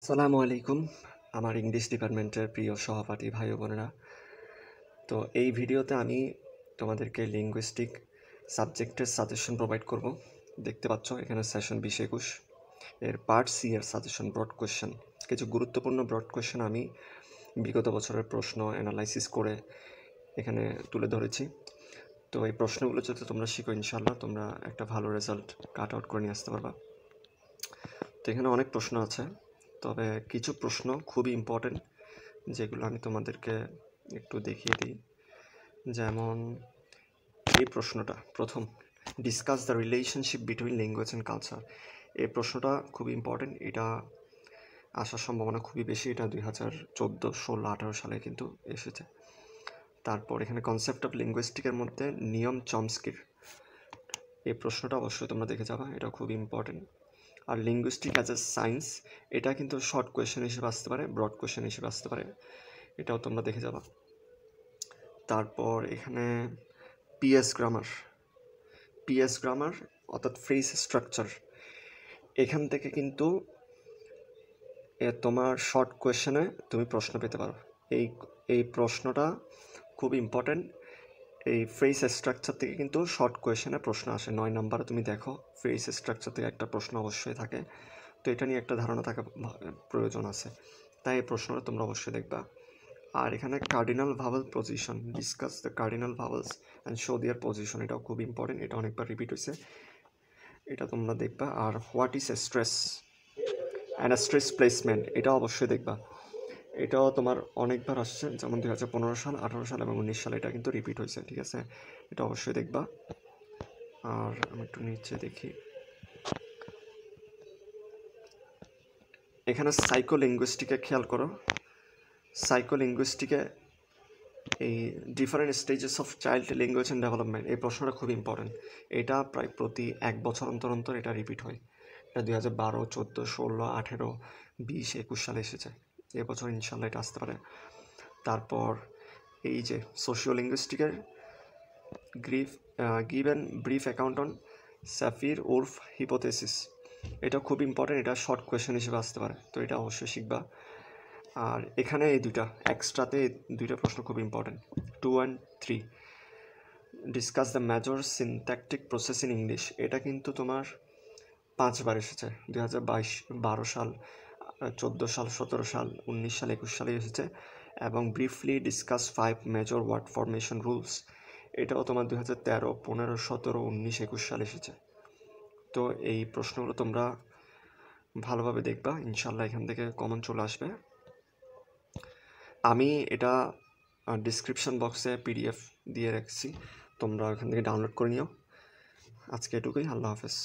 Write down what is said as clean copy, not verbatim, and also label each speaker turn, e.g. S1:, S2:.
S1: আসসালামু আলাইকুম আমার ইংলিশ ডিপার্টমেন্টের প্রিয় সহপাঠী ভাই ও বোনেরা। তো এই ভিডিওতে আমি তোমাদেরকে লিঙ্গুইস্টিক সাবজেক্টের সাজেশন প্রোভাইড করব। দেখতে পাচ্ছ এখানে সেশন 20-21 এর পার্ট সি এর সাজেশন ব্রড কোয়েশ্চেন। কিছু গুরুত্বপূর্ণ ব্রড কোয়েশ্চেন আমি বিগত বছরের প্রশ্ন অ্যানালাইসিস করে এখানে তুলে ধরেছি। তো এই প্রশ্নগুলো যদি তোমরা শিখো, ইনশাল্লাহ তোমরা একটা ভালো রেজাল্ট কাট আউট করে নিয়ে আসতে পারবা। তো এখানে অনেক প্রশ্ন আছে, তবে কিছু প্রশ্ন খুবই ইম্পর্টেন্ট যেগুলো আমি তোমাদেরকে একটু দেখিয়ে দিই। যেমন এই প্রশ্নটা প্রথম, discuss the relationship between language and culture. এই প্রশ্নটা খুবই ইম্পর্টেন্ট, এটা আসার সম্ভাবনা খুবই বেশি। এটা 2014, 16, 18 সালে কিন্তু এসেছে। তারপর এখানে কনসেপ্ট অফ লিঙ্গুইস্টিকের মধ্যে নিয়ম চমস্কির, এই প্রশ্নটা অবশ্যই তোমরা দেখে যাবা, এটা খুবই ইম্পর্টেন্ট। আর লিঙ্গুইস্টিক অ্যাজ এ সায়েন্স, এটা কিন্তু শর্ট কোয়েশ্চেন হিসেবে আসতে পারে, ব্রড কোয়েশ্চেন হিসেবে আসতে পারে, এটাও তোমরা দেখে যাবা। তারপর এখানে পিএস গ্রামার অর্থাৎ ফ্রেজ স্ট্রাকচার, এখান থেকে কিন্তু তোমার শর্ট কোয়েশ্চেনে তুমি প্রশ্ন পেতে পারো। এই প্রশ্নটা খুব ইম্পর্টেন্ট। এই ফ্রেজ স্ট্রাকচার থেকে কিন্তু শর্ট কোয়েশ্চেনে প্রশ্ন আসে। 9 নম্বরে তুমি দেখো ফ্রেজ স্ট্রাকচার থেকে একটা প্রশ্ন অবশ্যই থাকে, তো এটা নিয়ে একটা ধারণা থাকা প্রয়োজন আছে, তাই এই প্রশ্নটা তোমরা অবশ্যই দেখবা। আর এখানে cardinal vowel position, discuss the cardinal vowels and show there position, এটাও খুব ইম্পর্টেন্ট, এটা অনেকবার রিপিট হয়েছে, এটা তোমরা দেখবা। আর what is stress and stress placement, এটাও অবশ্যই দেখবা, এটাও তোমার অনেকবার আসছে, যেমন 2015 সাল, 18 সাল এবং 19 সালে এটা কিন্তু রিপিট হয়েছে, ঠিক আছে, এটা অবশ্যই দেখবা। আর আমি একটু নিচে দেখি, এখানে সাইকোলিঙ্গুইস্টিকে খেয়াল করো। সাইকোলিঙ্গুইস্টিকে এই different stages of child language and development, এই প্রশ্নটা খুব ইম্পর্টেন্ট, এটা প্রায় প্রতি 1 বছর অন্তর অন্তর এটা রিপিট হয়। এটা 2012, 14, 16, 18, 20, 21 সালে এসেছে, এবছর ইনশাল্লাহ এটা আসতে পারে। তারপর এই যে সোশিও লিঙ্গুইস্টিকের give and brief account on Sapir Whorf hypothesis, এটা খুব ইম্পর্টেন্ট, এটা শর্ট কোয়েশ্চেন হিসেবে আসতে পারে, তো এটা অবশ্যই শিখবা। আর এখানে এই দুইটা এক্সট্রাতে, দুইটা প্রশ্ন খুব important, 2 and 3, discuss the major syntactic process in English, এটা কিন্তু তোমার 5 বার এসেছে, 2022, 12 সাল, 14 সাল, 17 সাল, 19 সাল, 21 সালে এসেছে। এবং briefly discuss 5 major word formation rules, এটাও তোমার 2013, 15, 17, 19, 21 সালে এসেছে। তো এই প্রশ্নগুলো তোমরা ভালোভাবে দেখবা, ইনশাল্লাহ এখান থেকে কমন চলে আসবে। আমি এটা ডিসক্রিপশন বক্সে PDF দিয়ে রাখছি, তোমরা ওখান থেকে ডাউনলোড করে নিও। আজকে এটুকুই, আল্লাহ হাফেজ।